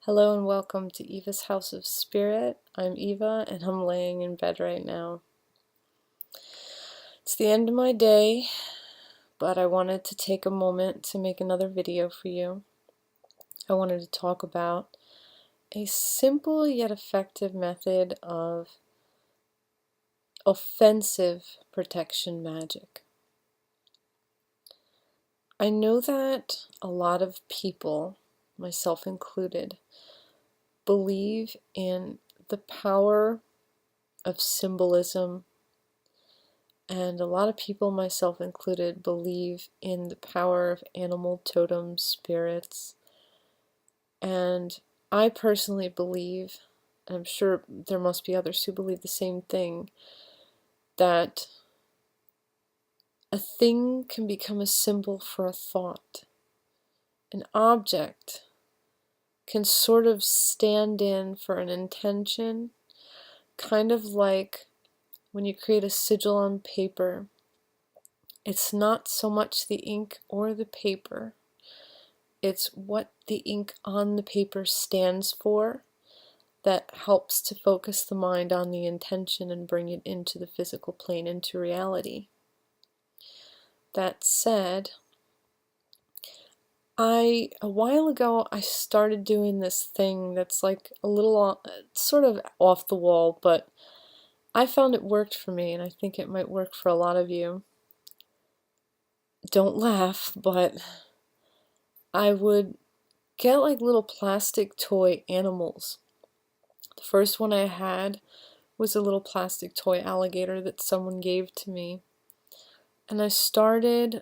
Hello and welcome to Eva's House of Spirit. I'm Eva and I'm laying in bed right now. It's the end of my day, but I wanted to take a moment to make another video for you. I wanted to talk about a simple yet effective method of offensive protection magic. I know that a lot of people, myself included, believe in the power of symbolism, and a lot of people, myself included, believe in the power of animal totem spirits. And I personally believe, and I'm sure there must be others who believe the same thing, that a thing can become a symbol for a thought. An object can sort of stand in for an intention, kind of like when you create a sigil on paper. It's not so much the ink or the paper, it's what the ink on the paper stands for that helps to focus the mind on the intention and bring it into the physical plane, into reality. That said, a while ago I started doing this thing that's like a little sort of off the wall, but I found it worked for me, and I think it might work for a lot of you. Don't laugh, but I would get like little plastic toy animals. The first one I had was a little plastic toy alligator that someone gave to me. And I started,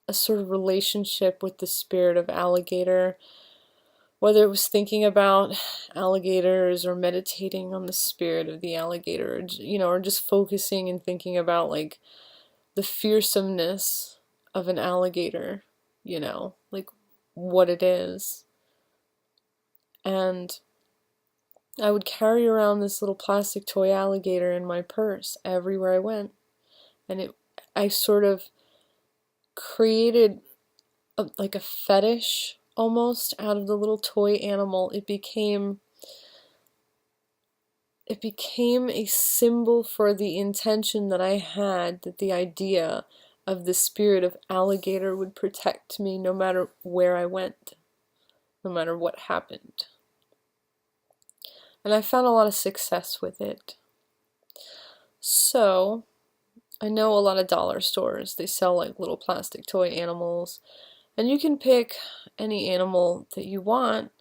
a sort of relationship with the spirit of alligator, whether it was thinking about alligators or meditating on the spirit of the alligator, or just focusing and thinking about like the fearsomeness of an alligator, like what it is. And I would carry around this little plastic toy alligator in my purse everywhere I went. And I sort of created like a fetish almost out of the little toy animal. It became a symbol for the intention that I had, that the idea of the spirit of alligator would protect me no matter where I went, no matter what happened. And I found a lot of success with it. So I know a lot of dollar stores, they sell like little plastic toy animals, and you can pick any animal that you want.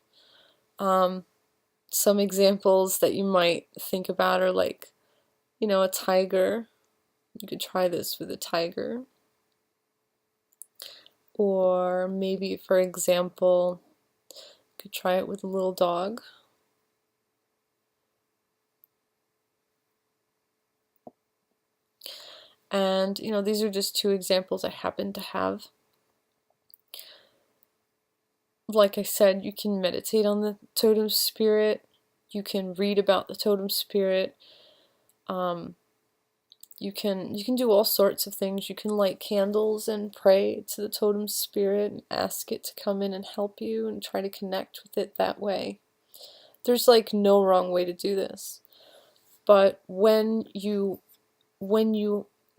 Some examples that you might think about are like, a tiger. You could try this with a tiger. Or maybe, for example, you could try it with a little dog. And, these are just two examples I happen to have. Like I said, you can meditate on the totem spirit. You can read about the totem spirit. You can do all sorts of things. You can light candles and pray to the totem spirit and ask it to come in and help you and try to connect with it that way. There's like no wrong way to do this. But when you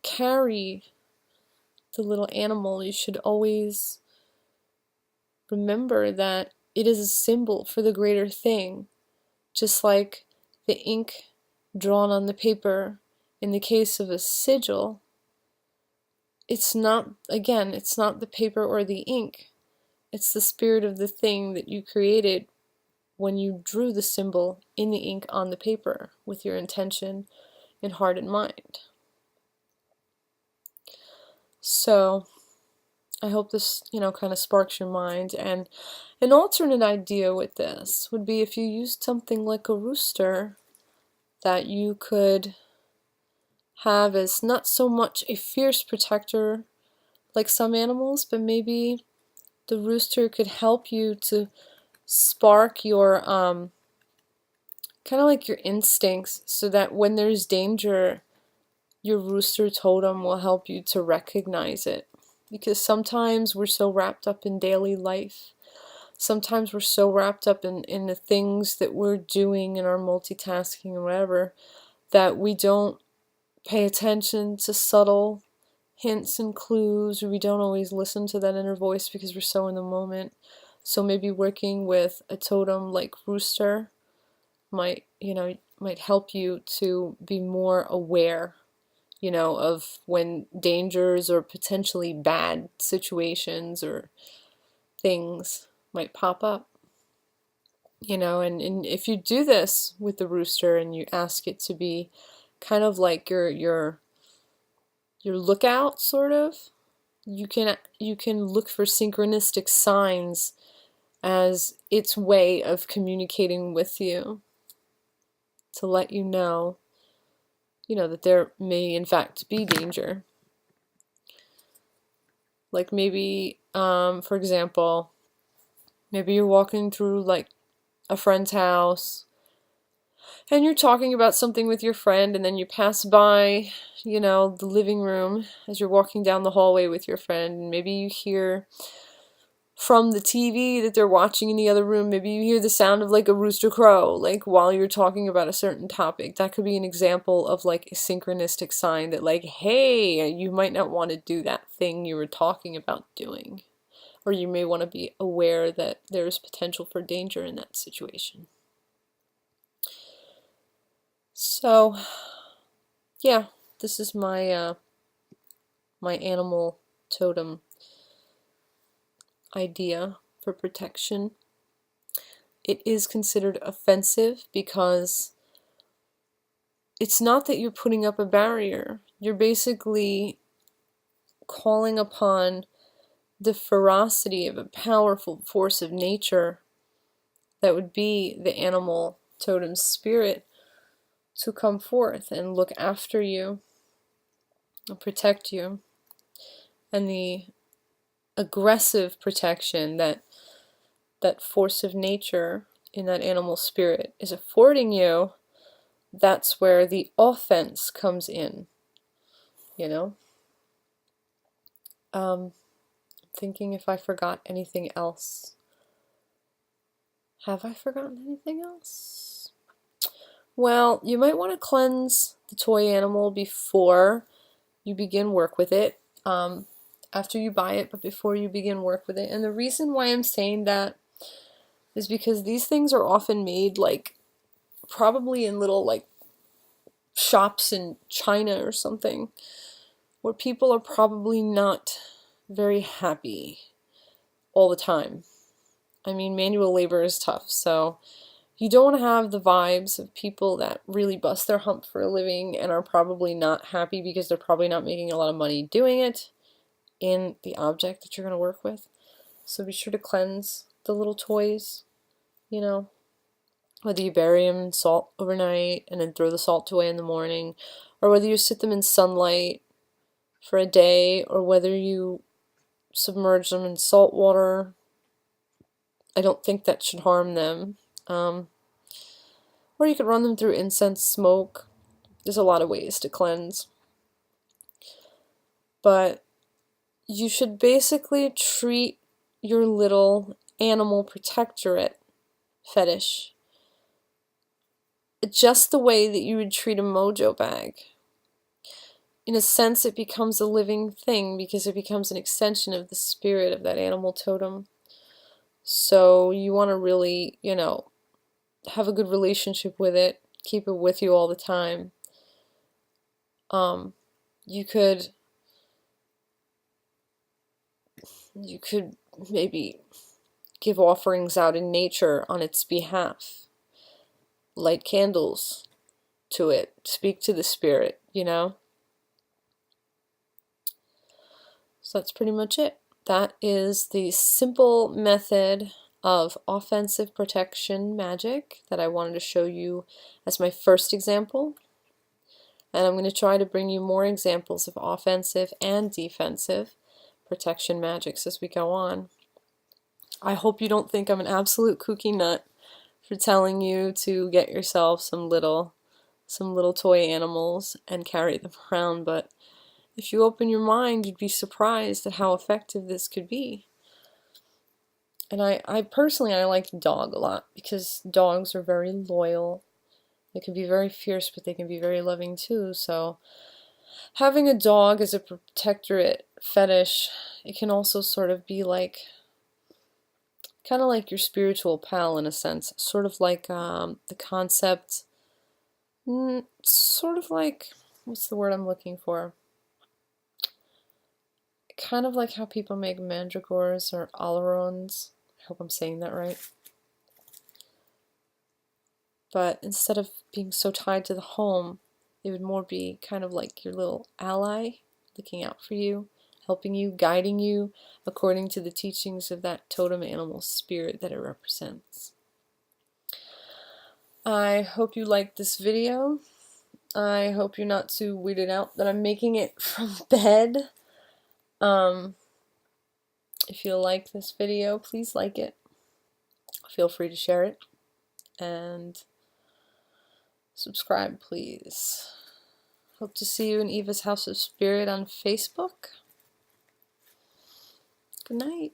carry the little animal, you should always remember that it is a symbol for the greater thing, just like the ink drawn on the paper. In the case of a sigil, it's not the paper or the ink, it's the spirit of the thing that you created when you drew the symbol in the ink on the paper with your intention in heart and mind. So I hope this, kind of sparks your mind. And an alternate idea with this would be if you used something like a rooster that you could have as not so much a fierce protector like some animals, but maybe the rooster could help you to spark your kind of like your instincts, so that when there's danger, your rooster totem will help you to recognize it. Because sometimes we're so wrapped up in daily life sometimes we're so wrapped up in the things that we're doing and our multitasking and whatever, that we don't pay attention to subtle hints and clues, or we don't always listen to that inner voice because we're so in the moment. So maybe working with a totem like rooster might help you to be more aware, of when dangers or potentially bad situations or things might pop up. And if you do this with the rooster and you ask it to be kind of like your lookout, sort of, you can look for synchronistic signs as its way of communicating with you to let you know, that there may in fact be danger. Like maybe, for example, maybe you're walking through like a friend's house and you're talking about something with your friend, and then you pass by, the living room as you're walking down the hallway with your friend, and maybe you hear from the TV that they're watching in the other room, maybe you hear the sound of like a rooster crow, like while you're talking about a certain topic. That could be an example of like a synchronistic sign that like, hey, you might not want to do that thing you were talking about doing. Or you may want to be aware that there's potential for danger in that situation. So, yeah, this is my animal totem idea for protection. It is considered offensive because it's not that you're putting up a barrier. You're basically calling upon the ferocity of a powerful force of nature that would be the animal totem spirit to come forth and look after you and protect you. And the aggressive protection that force of nature in that animal spirit is affording you, that's where the offense comes in, thinking if I forgot anything else. Have I forgotten anything else? Well, you might want to cleanse the toy animal before you begin work with it. After you buy it, but before you begin work with it. And the reason why I'm saying that is because these things are often made like probably in little like shops in China or something, where people are probably not very happy all the time. I mean, manual labor is tough, so you don't want to have the vibes of people that really bust their hump for a living and are probably not happy because they're probably not making a lot of money doing it in the object that you're going to work with. So be sure to cleanse the little toys, whether you bury them in salt overnight and then throw the salt away in the morning, or whether you sit them in sunlight for a day, or whether you submerge them in salt water. I don't think that should harm them. Or you could run them through incense smoke. There's a lot of ways to cleanse. But you should basically treat your little animal protectorate fetish just the way that you would treat a mojo bag. In a sense, it becomes a living thing because it becomes an extension of the spirit of that animal totem. So you want to really, have a good relationship with it, keep it with you all the time. You could maybe give offerings out in nature on its behalf. Light candles to it, speak to the spirit, So that's pretty much it. That is the simple method of offensive protection magic that I wanted to show you as my first example. And I'm going to try to bring you more examples of offensive and defensive protection magics as we go on. I hope you don't think I'm an absolute kooky nut for telling you to get yourself some little toy animals and carry them around, but if you open your mind, you'd be surprised at how effective this could be. And I personally, I like dog a lot because dogs are very loyal. They can be very fierce, but they can be very loving too. So having a dog as a protectorate fetish, it can also sort of be like, kind of like your spiritual pal in a sense. Sort of like the concept, sort of like, what's the word I'm looking for? Kind of like how people make mandragores or alarons. I hope I'm saying that right. But instead of being so tied to the home, it would more be kind of like your little ally, looking out for you, helping you, guiding you according to the teachings of that totem animal spirit that it represents. I hope you liked this video. I hope you're not too weirded out that I'm making it from bed. If you like this video, please like it. Feel free to share it. And subscribe, please. Hope to see you in Eva's House of Spirit on Facebook. Good night.